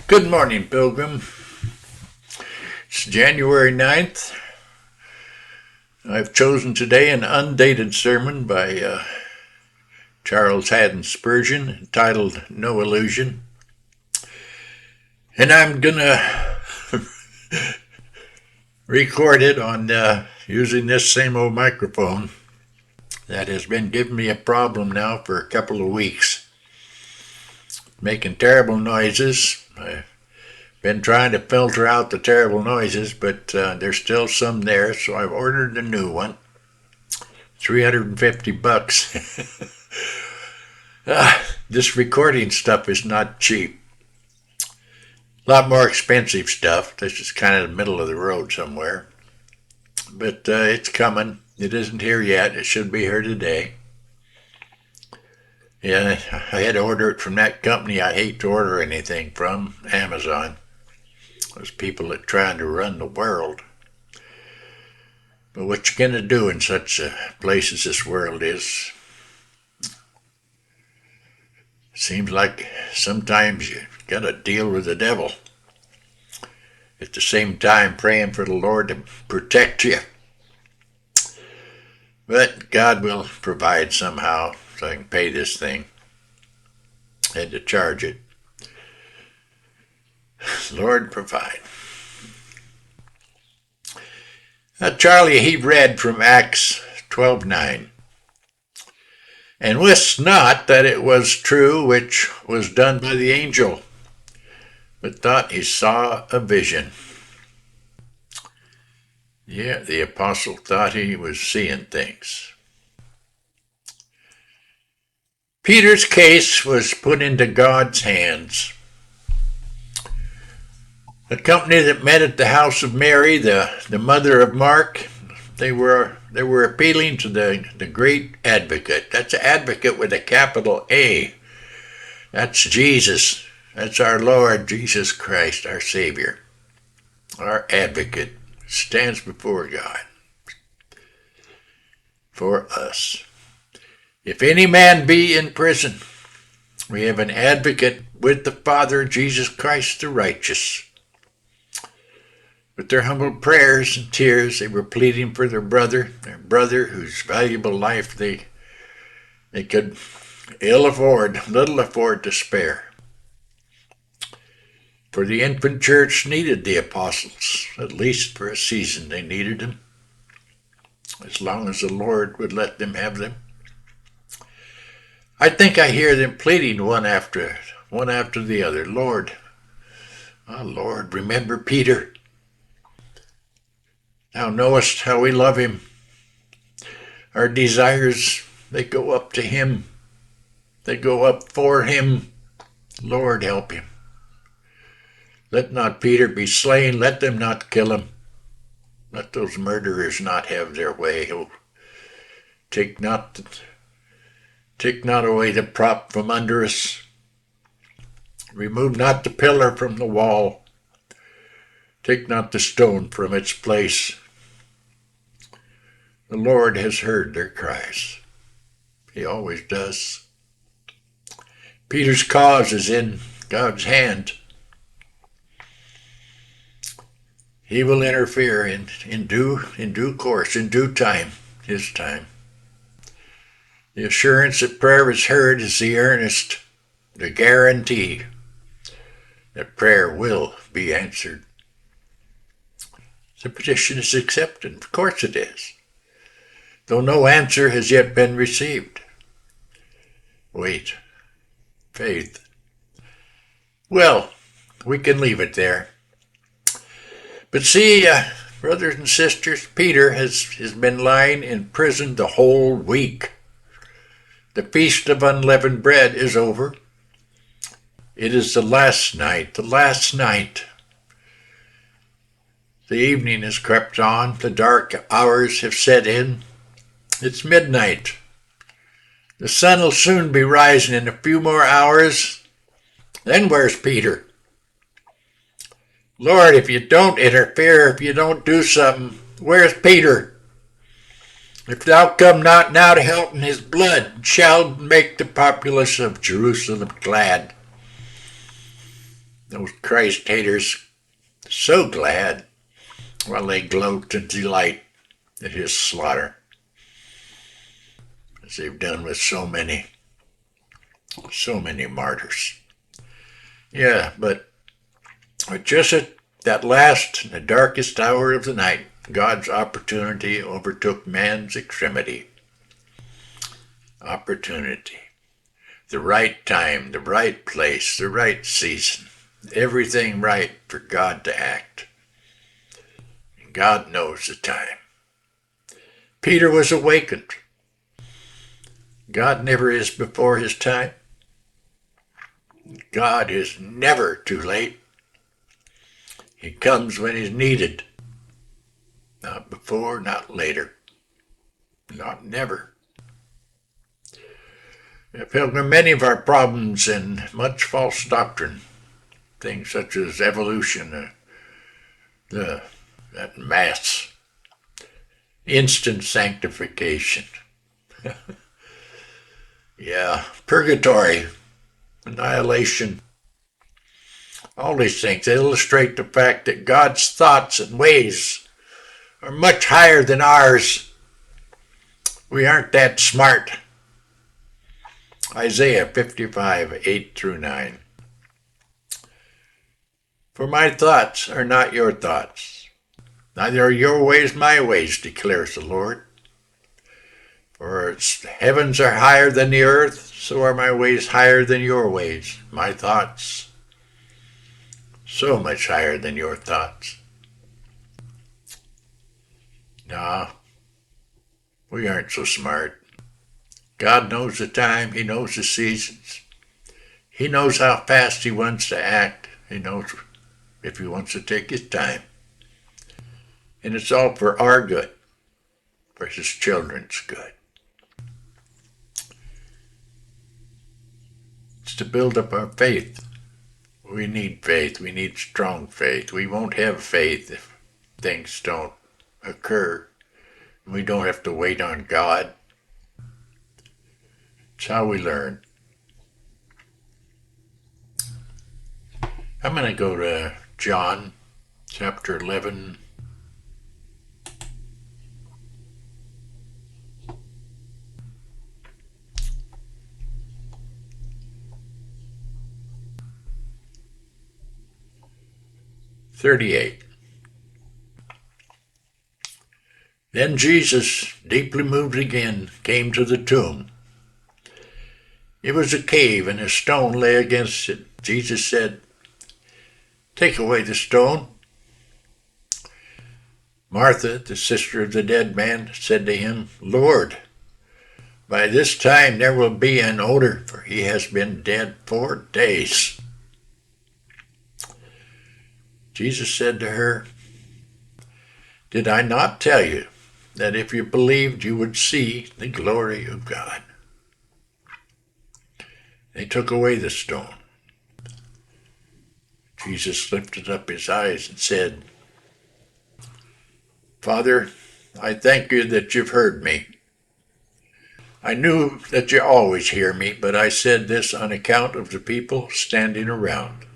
Good morning, Pilgrim. It's January 9th. I've chosen today an undated sermon by Charles Haddon Spurgeon entitled No Illusion. And I'm going to record it on using this same old microphone that has been giving me a problem now for a couple of weeks. Making terrible noises. I've been trying to filter out the terrible noises, but there's still some there, so I've ordered a new one. $350. This recording stuff is not cheap. A lot more expensive stuff. This is kind of the middle of the road somewhere. But it's coming. It isn't here yet. It should be here today. Yeah, I had to order it from that company I hate to order anything from, Amazon. Those people that are trying to run the world. But what you gonna do in such a place as this world is? Seems like sometimes you gotta deal with the devil. At the same time praying for the Lord to protect you. But God will provide somehow so I can pay this thing. Had to charge it. Lord, provide. Charlie, he read from Acts 12:9. And wist not that it was true which was done by the angel, but thought he saw a vision. Yeah, the apostle thought he was seeing things. Peter's case was put into God's hands. The company that met at the house of Mary, the mother of Mark, they were appealing to the great advocate. That's an advocate with a capital A. That's Jesus. That's our Lord Jesus Christ, our Savior. Our advocate stands before God for us. If any man be in prison, we have an advocate with the Father, Jesus Christ the righteous. With their humble prayers and tears, they were pleading for their brother whose valuable life they could little afford to spare. For the infant church needed the apostles, at least for a season they needed them, as long as the Lord would let them have them. I think I hear them pleading one after the other. Lord, oh Lord, remember Peter. Thou knowest how we love him. Our desires, they go up to him. They go up for him. Lord, help him. Let not Peter be slain. Let them not kill him. Let those murderers not have their way. Oh, take not away the prop from under us. Remove not the pillar from the wall. Take not the stone from its place. The Lord has heard their cries. He always does. Peter's cause is in God's hand. He will interfere in due course, in due time, his time. The assurance that prayer is heard is the earnest, the guarantee that prayer will be answered. The petition is accepted. Of course it is. Though no answer has yet been received. Wait. Faith. Well, we can leave it there. But see, brothers and sisters, Peter has been lying in prison the whole week. The Feast of Unleavened Bread is over. It is the last night. The evening has crept on. The dark hours have set in. It's midnight. The sun will soon be rising in a few more hours. Then where's Peter? Lord, if you don't interfere, if you don't do something, where's Peter? If thou come not now to help in his blood, shall make the populace of Jerusalem glad. those Christ haters so glad while they gloat and delight at his slaughter, as they've done with so many martyrs. Yeah, but just at that last, the darkest hour of the night, God's opportunity overtook man's extremity. Opportunity. The right time, the right place, the right season. Everything right for God to act. And God knows the time. Peter was awakened. God never is before his time. God is never too late. He comes when he's needed. Not before, not later. Not never. Pilgrim, many of our problems and much false doctrine, things such as evolution, that mass, instant sanctification, yeah, purgatory, annihilation, all these things illustrate the fact that God's thoughts and ways are much higher than ours. We aren't that smart. Isaiah 55, 8 through 9. For my thoughts are not your thoughts, neither are your ways my ways, declares the Lord. For the heavens are higher than the earth, so are my ways higher than your ways, my thoughts so much higher than your thoughts. Nah, we aren't so smart. God knows the time. He knows the seasons. He knows how fast he wants to act. He knows if he wants to take his time. And it's all for our good, for his children's good. It's to build up our faith. We need faith. We need strong faith. We won't have faith if things don't occur. We don't have to wait on God. It's how we learn. I'm going to go to John chapter 11. "38. Then Jesus, deeply moved again, came to the tomb. It was a cave, and a stone lay against it. Jesus said, 'Take away the stone.' Martha, the sister of the dead man, said to him, 'Lord, by this time there will be an odor, for he has been dead 4 days.' Jesus said to her, 'Did I not tell you that if you believed you would see the glory of God?' They took away the stone. Jesus lifted up his eyes and said, 'Father, I thank you that you've heard me. I knew that you always hear me, but I said this on account of the people standing around,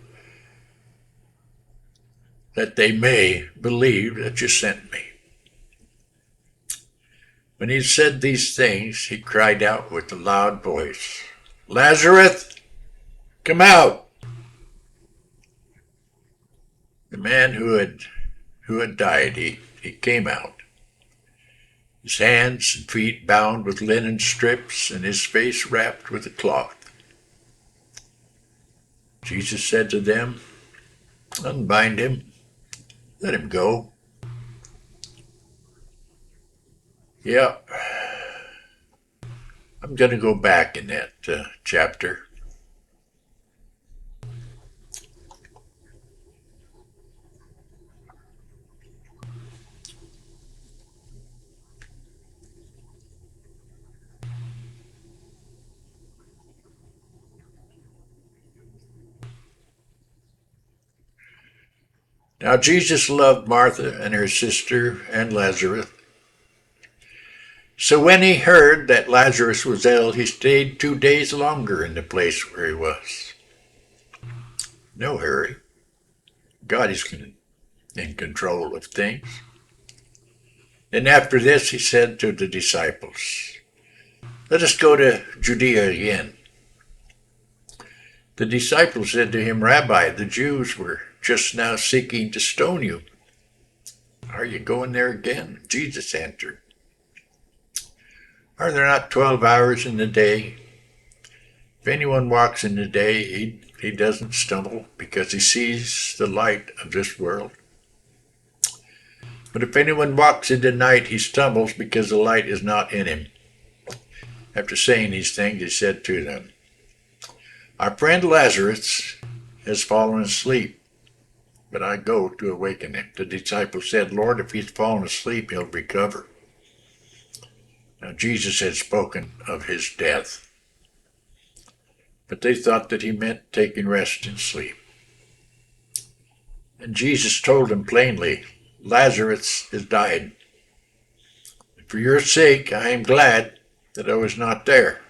that they may believe that you sent me.' When he said these things, he cried out with a loud voice, 'Lazarus, come out!' The man who had died, he came out, his hands and feet bound with linen strips and his face wrapped with a cloth. Jesus said to them, 'Unbind him, let him go.'" Yeah, I'm going to go back in that chapter. Now Jesus loved Martha and her sister and Lazarus. So when he heard that Lazarus was ill, he stayed 2 days longer in the place where he was. No hurry. God is in control of things. And after this, he said to the disciples, "Let us go to Judea again." The disciples said to him, "Rabbi, the Jews were just now seeking to stone you. Are you going there again?" Jesus answered, "Are there not 12 hours in the day? If anyone walks in the day, he doesn't stumble because he sees the light of this world. But if anyone walks in the night, he stumbles because the light is not in him." After saying these things, he said to them, "Our friend Lazarus has fallen asleep, but I go to awaken him." The disciples said, "Lord, if he's fallen asleep, he'll recover." Now Jesus had spoken of his death, but they thought that he meant taking rest and sleep. And Jesus told them plainly, "Lazarus has died. For your sake, I am glad that I was not there,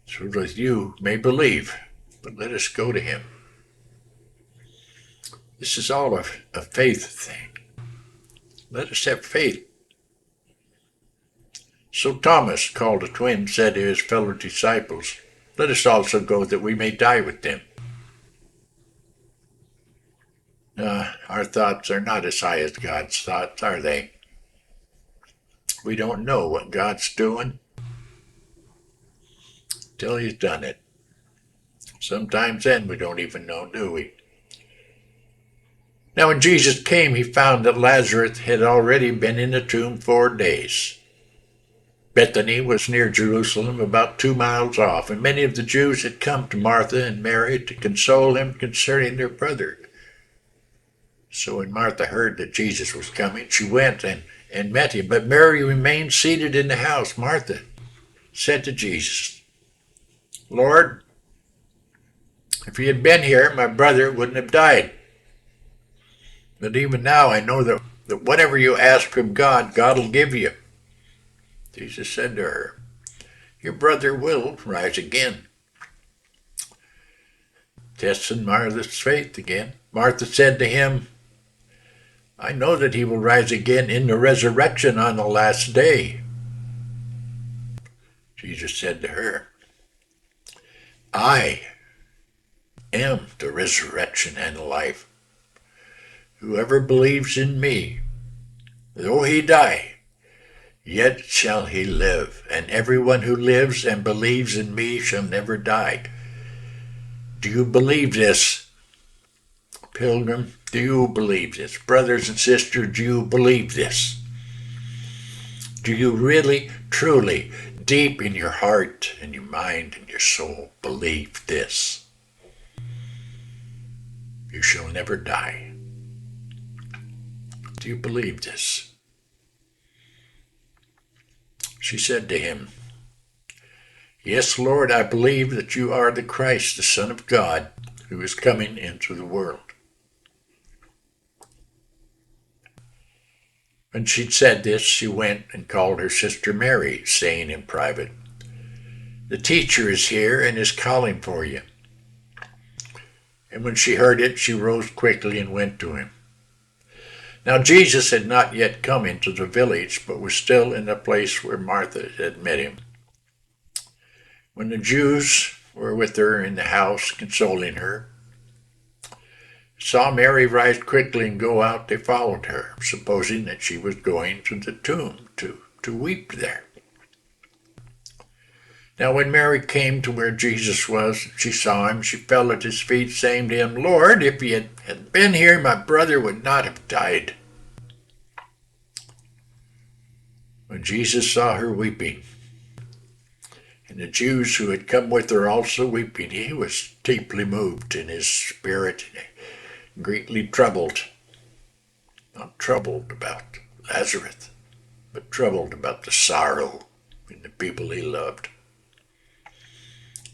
so that you may believe. But let us go to him." This is all a faith thing. Let us have faith. So Thomas, called a twin, said to his fellow disciples, "Let us also go that we may die with them." Our thoughts are not as high as God's thoughts, are they? We don't know what God's doing till he's done it. Sometimes then we don't even know, do we? Now when Jesus came, he found that Lazarus had already been in the tomb 4 days. Bethany was near Jerusalem, about 2 miles off, and many of the Jews had come to Martha and Mary to console him concerning their brother. So when Martha heard that Jesus was coming, she went and met him. But Mary remained seated in the house. Martha said to Jesus, "Lord, if he had been here, my brother wouldn't have died. But even now I know that whatever you ask from God, God will give you." Jesus said to her, "Your brother will rise again." Testing Martha's faith again. Martha said to him, "I know that he will rise again in the resurrection on the last day." Jesus said to her, "I am the resurrection and the life. Whoever believes in me, though he die, yet shall he live, and everyone who lives and believes in me shall never die." Do you believe this, Pilgrim? Do you believe this? Brothers and sisters, do you believe this? Do you really, truly, deep in your heart and your mind and your soul, believe this? You shall never die. Do you believe this? She said to him, "Yes, Lord, I believe that you are the Christ, the Son of God, who is coming into the world." When she'd said this, she went and called her sister Mary, saying in private, "The teacher is here and is calling for you." And when she heard it, she rose quickly and went to him. Now Jesus had not yet come into the village, but was still in the place where Martha had met him. When the Jews were with her in the house, consoling her, saw Mary rise quickly and go out, they followed her, supposing that she was going to the tomb to weep there. Now when Mary came to where Jesus was, she saw him, she fell at his feet, saying to him, "Lord, if he had been here, my brother would not have died." When Jesus saw her weeping, and the Jews who had come with her also weeping, he was deeply moved in his spirit, greatly troubled. Not troubled about Lazarus, but troubled about the sorrow in the people he loved.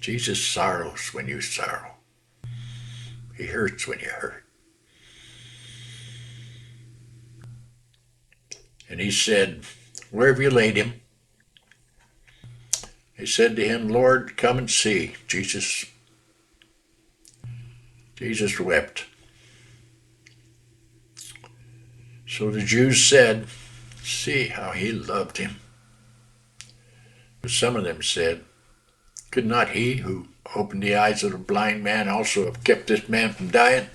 Jesus sorrows when you sorrow. He hurts when you hurt. And he said, "Where have you laid him?" He said to him, "Lord, come and see." Jesus wept. So the Jews said, "See how he loved him." But some of them said, "Could not he who opened the eyes of the blind man also have kept this man from dying?"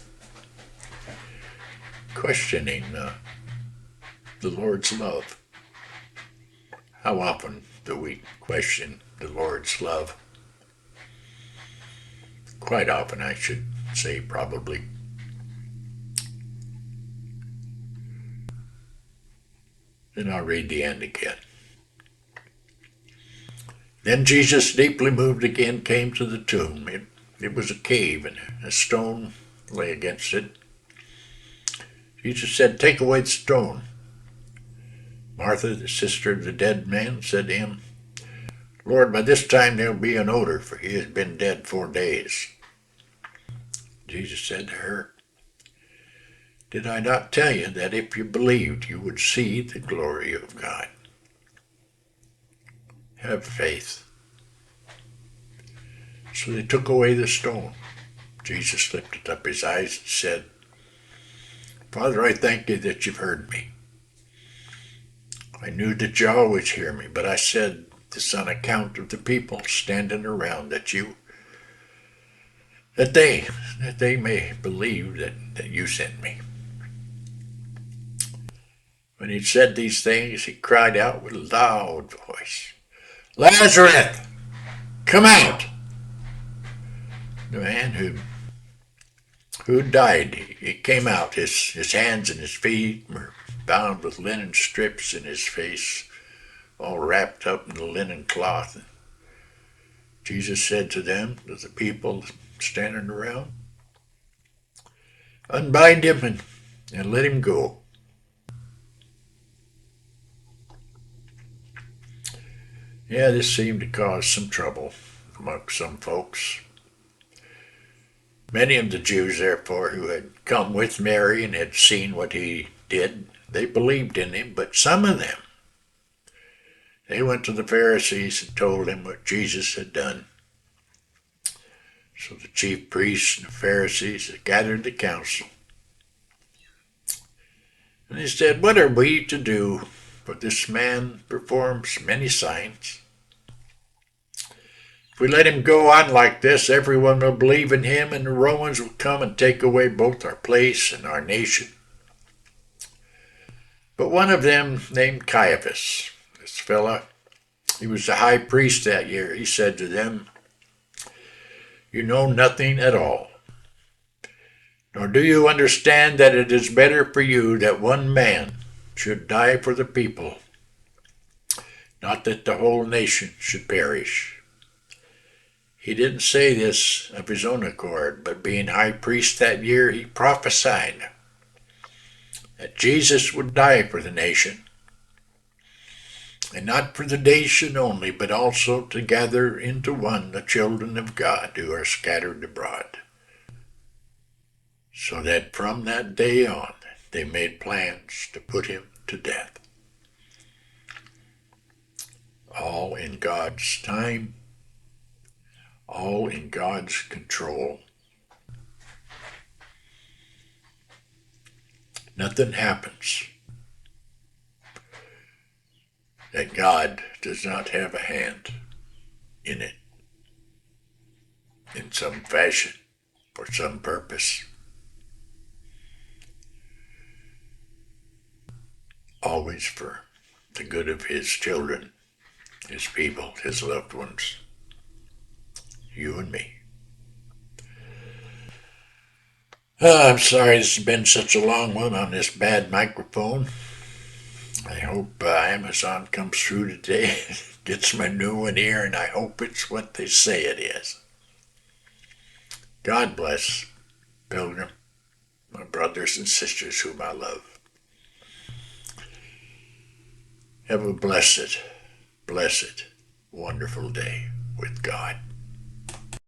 Questioning the Lord's love. How often do we question the Lord's love? Quite often, I should say, probably. Then I'll read the end again. Then Jesus, deeply moved again, came to the tomb. It was a cave, and a stone lay against it. Jesus said, "Take away the stone." Martha, the sister of the dead man, said to him, "Lord, by this time there will be an odor, for he has been dead 4 days." Jesus said to her, "Did I not tell you that if you believed, you would see the glory of God?" Have faith. So they took away the stone. Jesus lifted up his eyes and said, "Father, I thank you that you've heard me. I knew that you always hear me, but I said this on account of the people standing around, that they may believe that you sent me." When he said these things, he cried out with a loud voice, "Lazarus, come out!" The man who died, he came out. His hands and his feet were bound with linen strips, and his face all wrapped up in the linen cloth. Jesus said to them, to the people standing around, "Unbind him and let him go." Yeah, this seemed to cause some trouble among some folks. Many of the Jews, therefore, who had come with Mary and had seen what he did, they believed in him, but some of them, they went to the Pharisees and told them what Jesus had done. So the chief priests and the Pharisees gathered the council. And they said, "What are we to do? For this man performs many signs. If we let him go on like this, everyone will believe in him, and the Romans will come and take away both our place and our nation." But one of them, named Caiaphas, this fella, he was the high priest that year, he said to them, "You know nothing at all. Nor do you understand that it is better for you that one man should die for the people, not that the whole nation should perish." He didn't say this of his own accord, but being high priest that year, he prophesied that Jesus would die for the nation, and not for the nation only, but also to gather into one the children of God who are scattered abroad. So that from that day on, they made plans to put him to death. All in God's time, all in God's control. Nothing happens that God does not have a hand in it, in some fashion, for some purpose. Always for the good of his children, his people, his loved ones, you and me. I'm sorry this has been such a long one on this bad microphone. I hope Amazon comes through today, gets my new one here, and I hope it's what they say it is. God bless, Pilgrim, my brothers and sisters whom I love. Have a blessed, wonderful day with God.